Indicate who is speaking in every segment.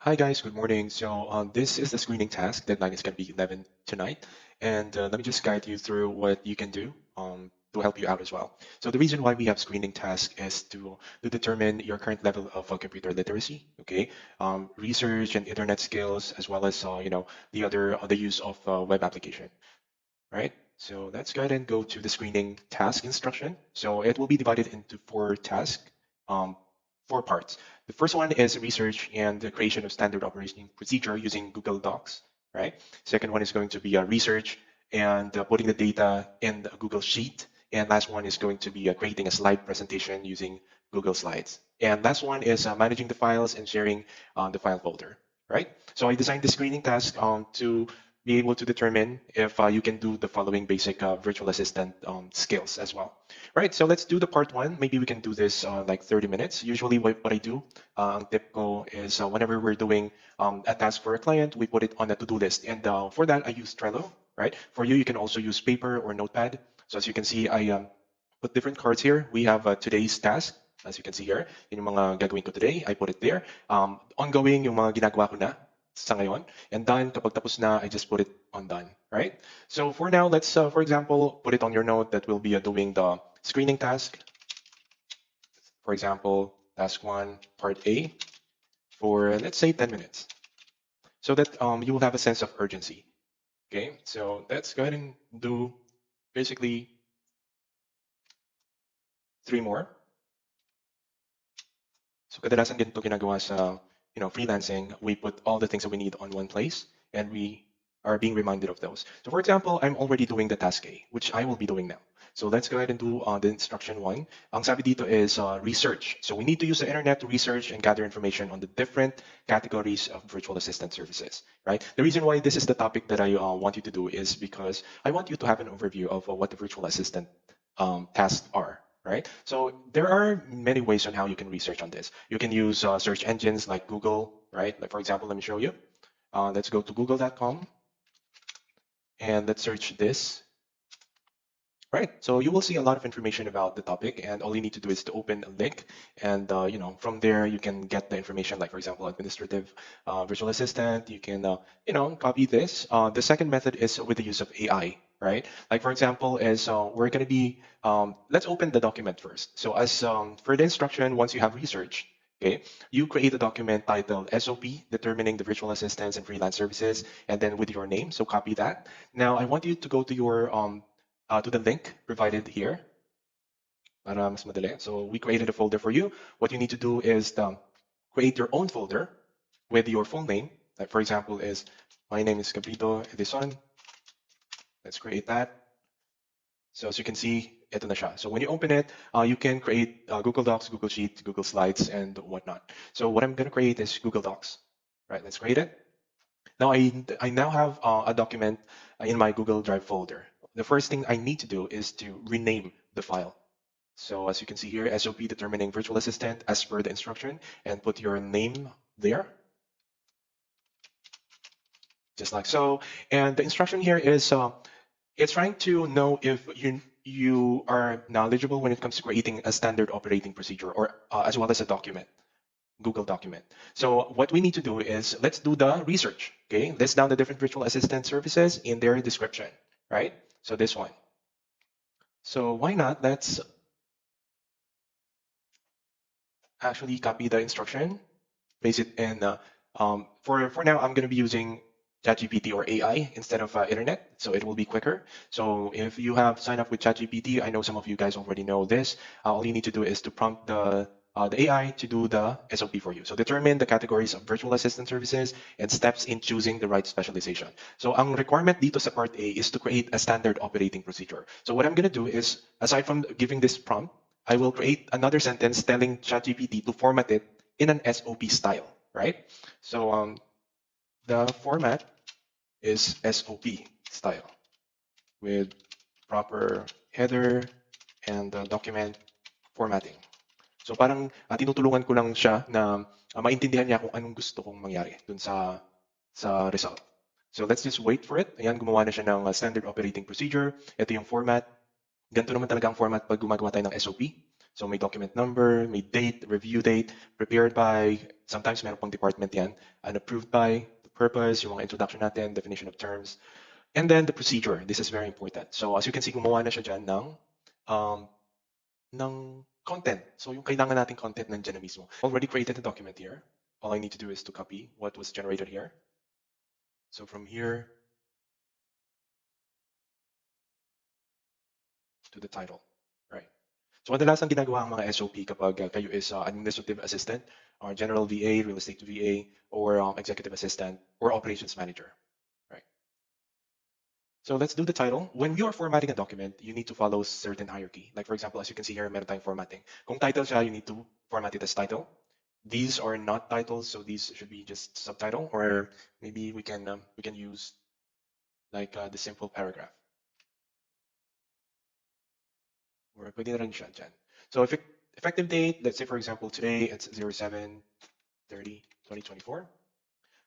Speaker 1: Hi guys, good morning. This is the screening task. Deadline is going to be 11 tonight. And let me just guide you through what you can do to help you out as well. So the reason why we have screening task is to determine your current level of computer literacy, okay? Research and internet skills, as well as, the use of web application, right? So let's go ahead and go to the screening task instruction. So it will be divided into four tasks, um, four parts. The first one is research and the creation of standard operating procedure using Google Docs, right? Second one is going to be a research and putting the data in the Google Sheet. And last one is going to be creating a slide presentation using Google Slides. And last one is managing the files and sharing the file folder, right? So I designed the screening task to be able to determine if you can do the following basic virtual assistant skills as well. Right, so let's do the part one. Maybe we can do this like 30 minutes. Usually what I do, ang tip ko is whenever we're doing a task for a client, we put it on a to-do list. And for that, I use Trello, right? For you, you can also use paper or notepad. So as you can see, I put different cards here. We have today's task. As you can see here, yun yung mga gagawin ko today, I put it there. Ongoing, yung mga ginagawa ko na sa ngayon. And done, kapag tapos na, I just put it on done, right? So for now, let's, for example, put it on your note that we'll be doing the screening task. For example, task one, part A, for let's say 10 minutes. So that you will have a sense of urgency. Okay, so let's go ahead and do basically 3 more. So kadalasan ganito ginagawa sa freelancing, we put all the things that we need on one place and we are being reminded of those. So for example, I'm already doing the task A, which I will be doing now. So let's go ahead and do the instruction one. Ang sabi dito is research. So we need to use the internet to research and gather information on the different categories of virtual assistant services, right? The reason why this is the topic that I want you to do is because I want you to have an overview of what the virtual assistant tasks are, right? So there are many ways on how you can research on this. You can use search engines like Google, right? Like for example, let me show you. Let's go to google.com and let's search this. Right, so you will see a lot of information about the topic, and all you need to do is to open a link, and from there you can get the information. Like for example, administrative virtual assistant. You can copy this. The second method is with the use of AI. Right, like for example, is we're going to be let's open the document first. So as for the instruction, once you have research, okay, you create a document titled SOP, determining the virtual assistants and freelance services, and then with your name. So copy that. Now I want you to go to your to the link provided here para mas madali. So we created a folder for you. What you need to do is create your own folder with your full name. Like for example, is my name is Gabrito Edison. Let's create that. So as you can see, ito na siya. So when you open it, you can create Google Docs, Google Sheets, Google Slides, and whatnot. So what I'm going to create is Google Docs. Right, let's create it. Now I now have a document in my Google Drive folder. The first thing I need to do is to rename the file. So as you can see here, SOP determining virtual assistant as per the instruction, and put your name there, just like so. And the instruction here is it's trying to know if you are knowledgeable when it comes to creating a standard operating procedure or as well as a document. Google document. So what we need to do is let's do the research. Okay, list down the different virtual assistant services in their description, right? So this one. So why not? Let's actually copy the instruction, paste it in. For now, I'm going to be using ChatGPT or AI instead of internet, so it will be quicker. So if you have signed up with ChatGPT, I know some of you guys already know this. All you need to do is to prompt the AI to do the SOP for you. So determine the categories of virtual assistant services and steps in choosing the right specialization. So ang requirement dito sa part A is to create a standard operating procedure. So what I'm going to do is, aside from giving this prompt, I will create another sentence telling ChatGPT to format it in an SOP style, right? So the format is SOP style with proper header and document formatting. So parang tinutulungan ko lang siya na maintindihan niya kung anong gusto kong mangyari dun sa result. So let's just wait for it. Ayan, gumawa na siya ng standard operating procedure. Ito yung format. Ganito naman talaga ang format pag gumagawa tayo ng SOP. So may document number, may date, review date, prepared by, sometimes meron pang department yan, and approved by, the purpose, yung mga introduction natin, definition of terms, and then the procedure. This is very important. So as you can see, gumawa na siya dyan um, ng content. So yung kailangan nating content nandiyan na mismo. Already created a document here. All I need to do is to copy what was generated here. So from here to the title, right? So madalas ang ginagawa ang mga SOP kapag kayo is administrative assistant, or general VA, real estate VA, or executive assistant, or operations manager, right? So let's do the title. When you are formatting a document, you need to follow certain hierarchy. Like for example, as you can see here, meron tayong formatting. Kung title siya, you need to format it as title. These are not titles, so these should be just subtitle, or maybe we can use like the simple paragraph. Or pwede na rin siya dyan. So effective date, let's say for example, today it's 07/30/2024.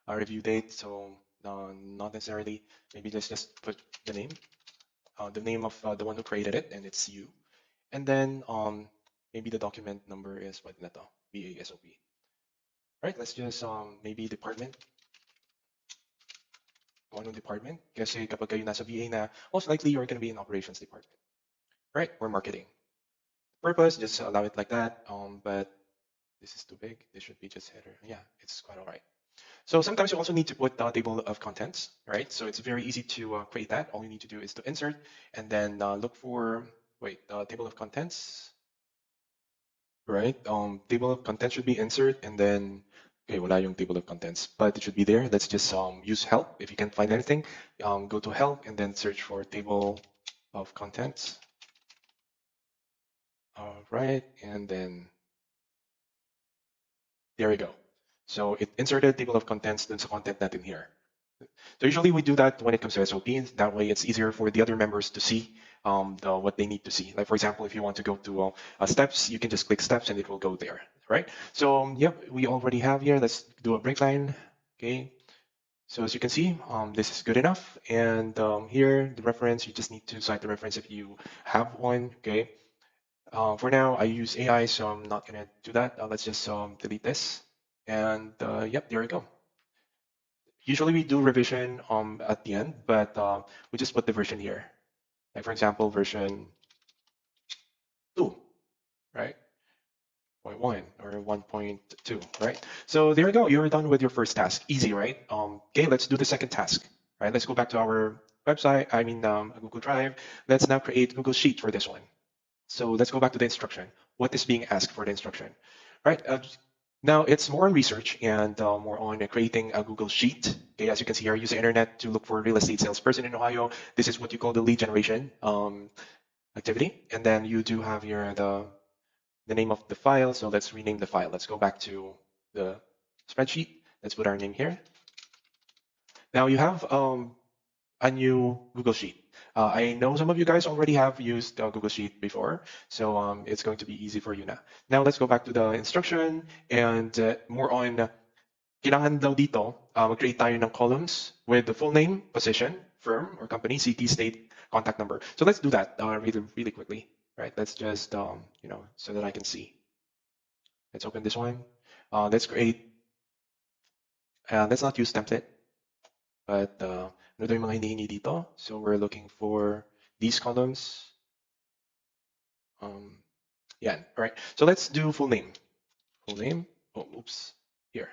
Speaker 1: Our review date, so not necessarily, maybe let's just put the name of the one who created it, and it's you. And then maybe the document number is what na to, BASOP. Right, let's just maybe department. Kung anong department. Kasi kapag kayo nasa VA na, most likely you're going to be in operations department. Right, or marketing. Purpose, just allow it like that. But this is too big. This should be just header. Yeah, it's quite all right. So sometimes you also need to put the table of contents, right? So it's very easy to create that. All you need to do is to insert and then look for, table of contents, right? Table of contents should be insert and then, okay, wala yung table of contents, but it should be there. Let's just use help. If you can't find anything, go to help and then search for table of contents. All right, and then there we go. So it inserted table of contents dun sa content natin here. So usually we do that when it comes to SOPs. That way it's easier for the other members to see what they need to see. Like for example, if you want to go to steps, you can just click steps and it will go there, right? So yep, we already have here. Let's do a break line. Okay. So as you can see, this is good enough. And here, the reference, you just need to cite the reference if you have one. Okay. For now, I use AI, so I'm not gonna do that. Let's just delete this. And yep, there we go. Usually we do revision at the end, but we just put the version here. Like for example, version 2, right? 0.1 or 1.2, right? So there you go. You're done with your first task. Easy, right? Okay, let's do the second task. Right? Let's go back to our website. I mean, Google Drive. Let's now create Google Sheet for this one. So let's go back to the instruction. What is being asked for the instruction, right? Now it's more on research and more on creating a Google Sheet. Okay, as you can see here, use the internet to look for real estate salesperson in Ohio. This is what you call the lead generation activity. And then you do have here the name of the file. So let's rename the file. Let's go back to the spreadsheet. Let's put our name here. Now you have a new Google Sheet. I know some of you guys already have used Google Sheet before, so it's going to be easy for you now. Now let's go back to the instruction and more on kailangan daw dito, mag-create tayo ng columns with the full name, position, firm or company, city, state, contact number. So let's do that really quickly, right? Let's just, so that I can see. Let's open this one. Let's create, let's not use template, but ano daw yung mga hinihingi dito? So we're looking for these columns. Yeah, all right. So let's do full name. Full name. Oh, oops. Here.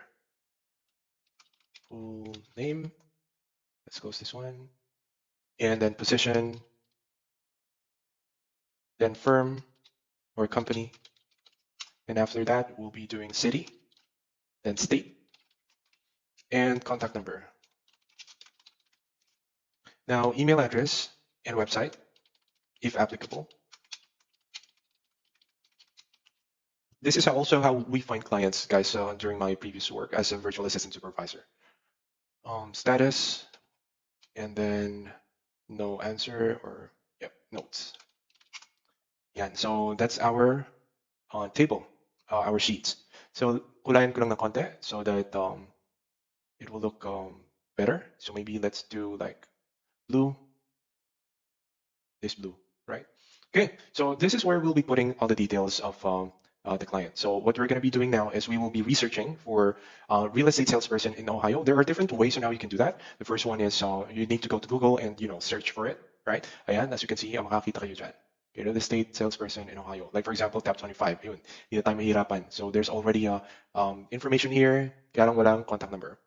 Speaker 1: Full name. Let's close this one. And then position. Then firm or company. And after that, we'll be doing city, then state, and contact number. Now, email address and website, if applicable. This is also how we find clients, guys, during my previous work as a virtual assistant supervisor. Status, and then no answer or notes. Yeah, so that's our table, our sheets. So kulayan ko lang ng konti so that it will look better. So maybe let's do like blue, this blue, right? Okay, so this is where we'll be putting all the details of the client. So what we're going to be doing now is we will be researching for real estate salesperson in Ohio. There are different ways on how you can do that. The first one is you need to go to Google and search for it, right? Ayan, as you can see, makakita kayo dyan. Okay, real estate salesperson in Ohio. Like for example, tab 25, yun. Hindi na tayo mahirapan. So there's already information here, kaya lang walang contact number.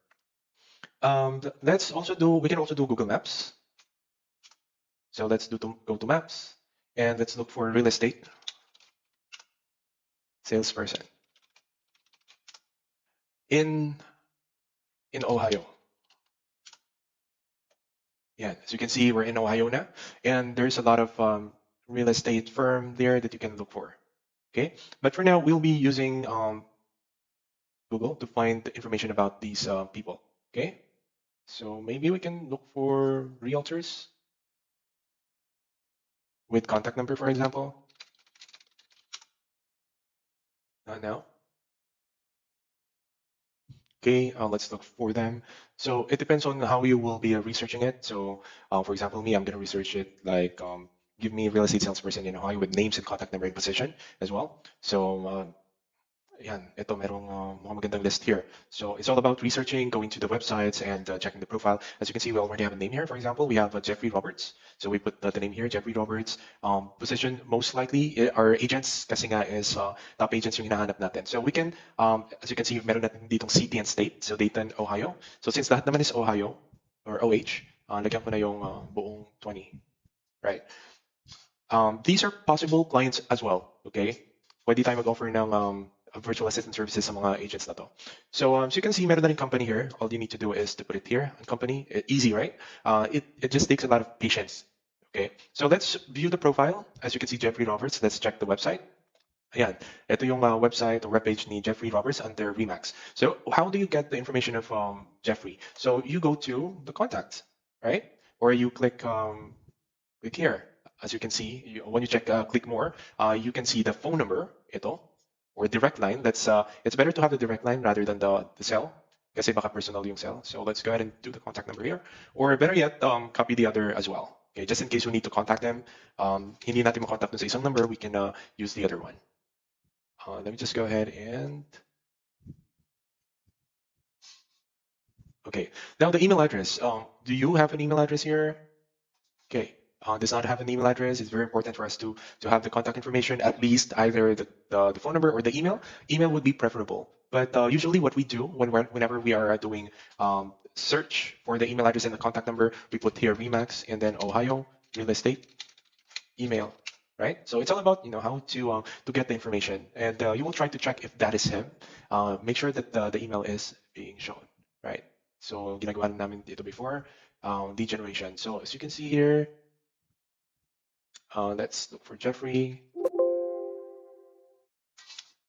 Speaker 1: We can also do Google Maps. So let's go to Maps and let's look for real estate salesperson in Ohio. Yeah, as you can see, we're in Ohio now, and there's a lot of real estate firm there that you can look for. Okay, but for now, we'll be using Google to find information about these people. Okay, so maybe we can look for realtors with contact number, for example. Now. Okay, let's look for them. So it depends on how you will be researching it. So for example, me, I'm going to research it like give me real estate salesperson in Ohio with names and contact number and position as well. So yan, ito merong mga magandang list here. So it's all about researching, going to the websites and checking the profile. As you can see, we already have a name here. For example, we have Jeffrey Roberts. So we put the name here, Jeffrey Roberts. Position, most likely, our agents kasi nga is top agents yung hinahanap natin. So we can, as you can see, meron natin ditong city and state. So Dayton, Ohio. So since lahat naman is Ohio, or OH, lagyan ko na yung buong 20, right? These are possible clients as well, okay? Pwede tayo mag-offer ng virtual assistant services sa mga agents na to. So, so you can see, meron na rin company here. All you need to do is to put it here on company. Easy, right? It just takes a lot of patience. Okay, so let's view the profile. As you can see, Jeffrey Roberts. Let's check the website. Ayan, ito yung website or webpage ni Jeffrey Roberts under Remax. So how do you get the information of Jeffrey? So you go to the contacts, right? Or you click here. As you can see, when you check click more, you can see the phone number, ito, or direct line. It's better to have the direct line rather than the cell. Kasi baka personal yung cell. So let's go ahead and do the contact number here. Or better yet, copy the other as well. Okay, just in case we need to contact them, hindi natin makontact dun sa isang number, we can use the other one. Let me just go ahead and okay. Now the email address. Do you have an email address here? Okay. Does not have an email address. It's very important for us to have the contact information, at least either the phone number or the email. Email would be preferable. But usually what we do whenever we are doing search for the email address and the contact number, we put here Remax and then Ohio real estate email, right? So it's all about how to get the information, and you will try to check if that is him. Make sure that the email is being shown, right? So ginagawa na namin dito before, lead generation. So as you can see here, let's look for Jeffrey.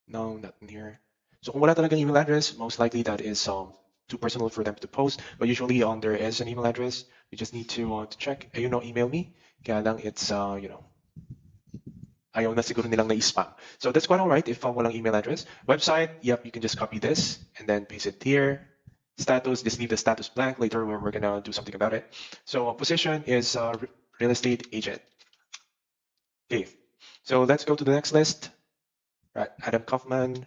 Speaker 1: No, nothing here. So kung wala talagang email address, most likely that is too personal for them to post. But usually there is an email address. You just need to check. Email me. Kaya lang it's ayaw na siguro nilang na-spam. So that's quite all right if walang email address. Website, yep, you can just copy this and then paste it here. Status, just leave the status blank. Later we're gonna do something about it. So position is real estate agent. Okay, so let's go to the next list. Right, Adam Kaufman.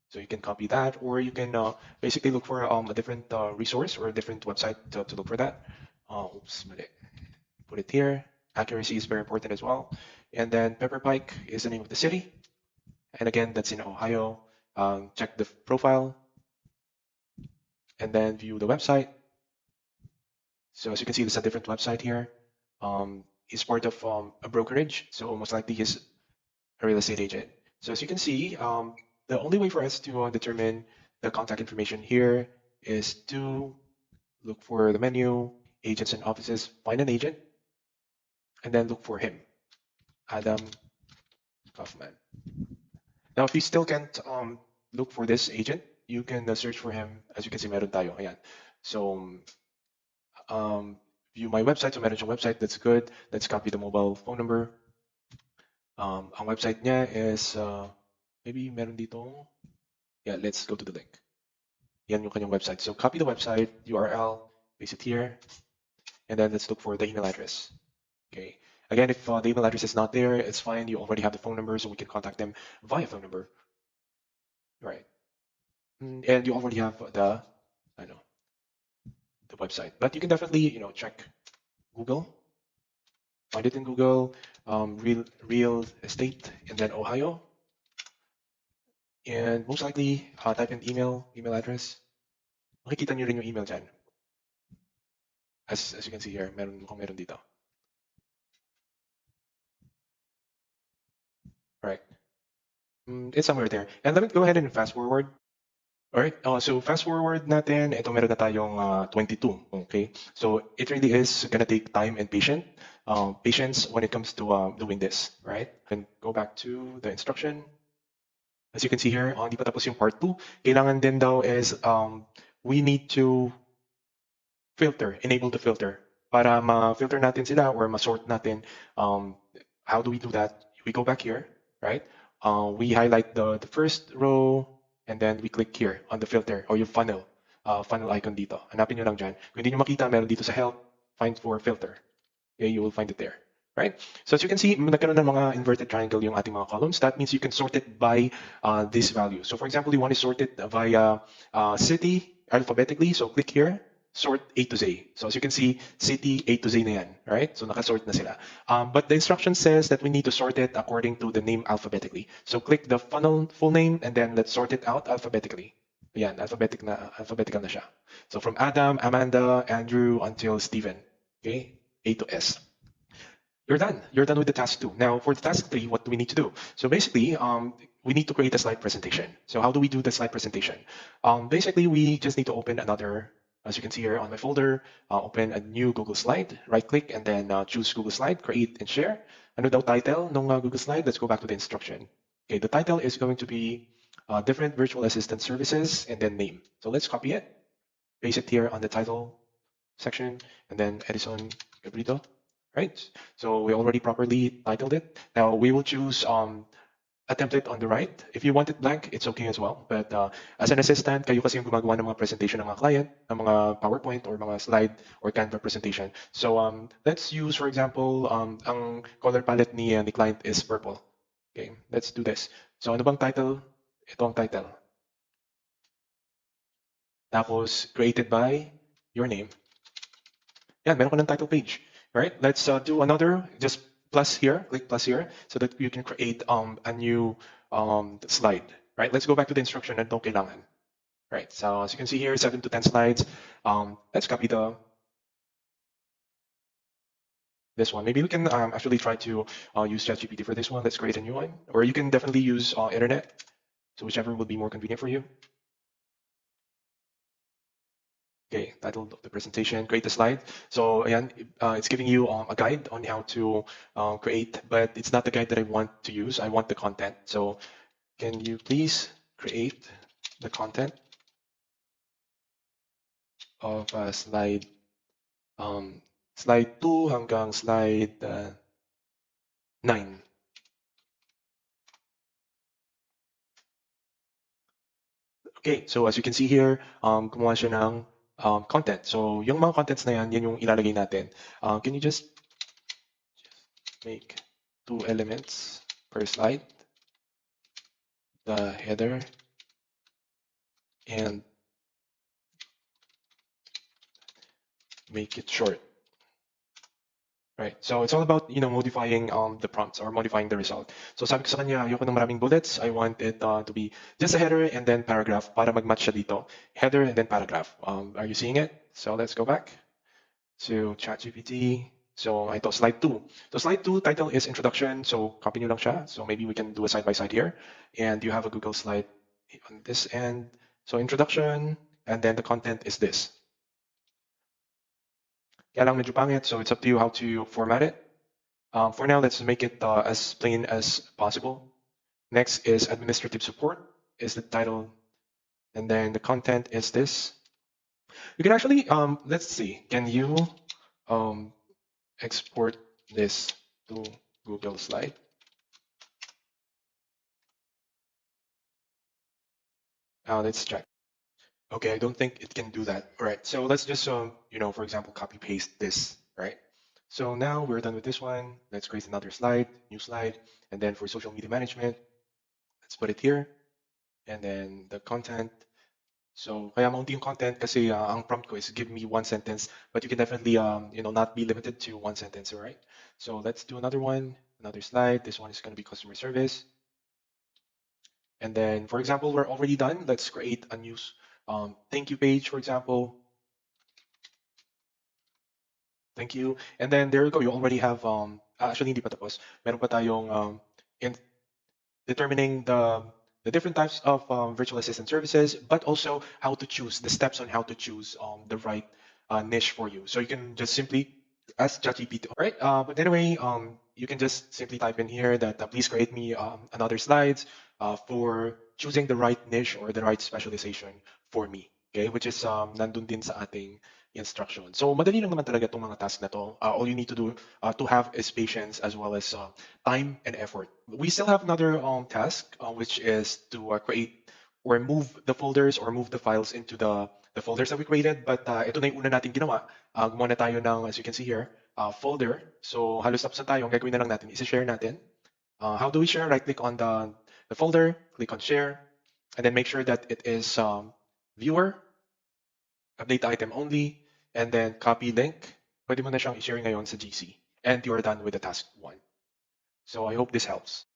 Speaker 1: So you can copy that, or you can basically look for a different resource or a different website to look for that. Oops, put it here. Accuracy is very important as well. And then Pepper Pike is the name of the city. And again, that's in Ohio. Check the profile and then view the website. So as you can see, there's a different website here. He's part of a brokerage, so most likely he's a real estate agent. So as you can see, the only way for us to determine the contact information here is to look for the menu, agents and offices, find an agent, and then look for him, Adam Kaufman. Now, if you still can't look for this agent, you can search for him. As you can see, meron tayo. Ayan. So, view my website. So, meron siyang website. That's good. Let's copy the mobile phone number. Ang website niya is, maybe meron dito. Yeah, let's go to the link. Yan yung kanyang website. So, copy the website, URL, paste it here, and then let's look for the email address. Okay. Again, if the email address is not there, it's fine. You already have the phone number, so we can contact them via phone number, right? And you already have I know, the website, but you can definitely, check Google, find it in Google, real estate, and then Ohio, and most likely type in email address. Makikita nyo rin yung email dyan. As you can see here, meron dito. Right. It's somewhere there. And let me go ahead and fast forward. All right. So fast forward natin, ito meron na tayong 22. Okay. So it really is gonna take time and patience when it comes to doing this, right? And go back to the instruction. As you can see here, hindi pa tapos yung part 2. Kailangan din daw is we need to enable the filter para ma-filter natin sila or ma-sort natin. How do we do that? We go back here, right? We highlight the first row and then we click here on the filter or yung funnel icon dito. Hanapin nyo lang dyan. Kung hindi nyo makita, meron dito sa help, find for filter. Okay, you will find it there. Right? So as you can see, nagkaroon ng mga inverted triangle yung ating mga columns. That means you can sort it by this value. So for example, you want to sort it via city alphabetically. So click here, sort A to Z. So as you can see, city A to Z na yan, right? So nakasort na sila. But the instruction says that we need to sort it according to the name alphabetically. So click the funnel full name and then let's sort it out alphabetically. Ayan, alphabetical na siya. So from Adam, Amanda, Andrew until Stephen. Okay, A to S. You're done. You're done with the task 2. Now for the task 3, what do we need to do? So basically, we need to create a slide presentation. So how do we do the slide presentation? Basically, we just need to open another, as you can see here on my folder, open a new Google Slide, right click, and then choose Google Slide, create and share. Ano daw title ng Google Slide? Let's go back to the instruction. Okay, the title is going to be different virtual assistant services and then name. So let's copy it, paste it here on the title section, and then Edison Gabrito. Right? So we already properly titled it. Now we will choose a template on the right. If you want it blank, it's okay as well. But as an assistant, kayo kasi yung gumagawa ng mga presentation ng mga client, ng mga PowerPoint or mga slide or Canva presentation. So let's use, for example, ang color palette ni client is purple. Okay, let's do this. So ano bang title? Ito ang title. Tapos created by your name. Yeah, meron ka ng title page. Right? Let's do another, just plus here, click plus here, so that you can create a new slide. Right? Let's go back to the instruction and don't kailangan. Right? So as you can see here, 7 to 10 slides. Let's copy this one. Maybe we can actually try to use ChatGPT for this one. Let's create a new one. Or you can definitely use internet. So whichever will be more convenient for you. Okay, title of the presentation, create a slide. So ayan, it's giving you a guide on how to create, but it's not the guide that I want to use. I want the content. So can you please create the content of slide 2 hanggang slide 9. Okay, so as you can see here, gumawa siya ng content. So yung mga contents na yan yung ilalagay natin. Can you just make 2 elements per slide? The header and make it short. Right. So it's all about, modifying the prompts or modifying the result. So sabi ko sa kanya, ayoko ng maraming bullets. I want it to be just a header and then paragraph para mag-match siya dito. Header and then paragraph. Are you seeing it? So let's go back to ChatGPT. So ito, slide 2. So slide 2 title is introduction. So copy nyo lang siya. So maybe we can do a side by side here. And you have a Google slide on this end. So introduction, and then the content is this. Kaya lang medyo pangit, so it's up to you how to format it. For now, let's make it as plain as possible. Next is administrative support is the title, and then the content is this. You can actually, let's see, can you export this to Google Slide? Let's check. Okay, I don't think it can do that. All right, so let's just, for example, copy paste this, right? So now we're done with this one. Let's create another slide, new slide. And then for social media management, let's put it here. And then the content. So kaya maunti yung content kasi ang prompt ko is give me one sentence, but you can definitely not be limited to one sentence, all right? So let's do another one, another slide. This one is going to be customer service. And then, for example, we're already done. Let's create a new thank you page, for example. Thank you. And then there you go. You already have actually hindi pa tapos. Meron pa tayong in determining the different types of virtual assistant services, but also how to choose the steps on how to choose the right niche for you. So you can just simply ask ChatGPT. All right. But anyway, you can just simply type in here that please create me another slides for choosing the right niche or the right specialization for me. Okay, which is nandun din sa ating instruction. So madali lang naman talaga itong mga task na to. All you need to do to have is patience as well as time and effort. We still have another task, which is to create or move the folders or move the files into the folders that we created. But ito na yung una natin ginawa. Gumawa na tayo ng, as you can see here, folder. So halos tapos na tayo. Ang gagawin na lang natin, isi-share natin. How do we share? Right click on the folder, click on share, and then make sure that it is viewer, update item only, and then copy link. Pwede mo na siyang i-share ngayon sa GC. And you're done with the task one. So I hope this helps.